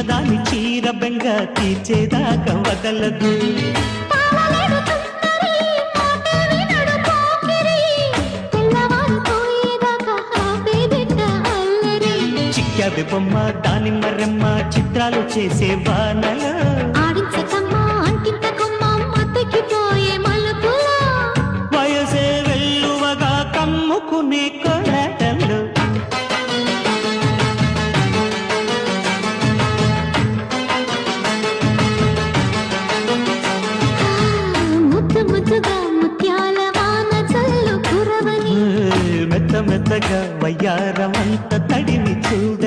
చిన్నదాని చీర బెంగ తీర్చేదాకా వదలదు. చిక్కావి బొమ్మ దానిమ్మ రెమ్మ చిత్రాలు చేసే వానలో వయసే వెల్లువగా కమ్ముకునే కొలటలు. మెత్త మెత్తగా వయ్యారమంత తడిమి చూడు.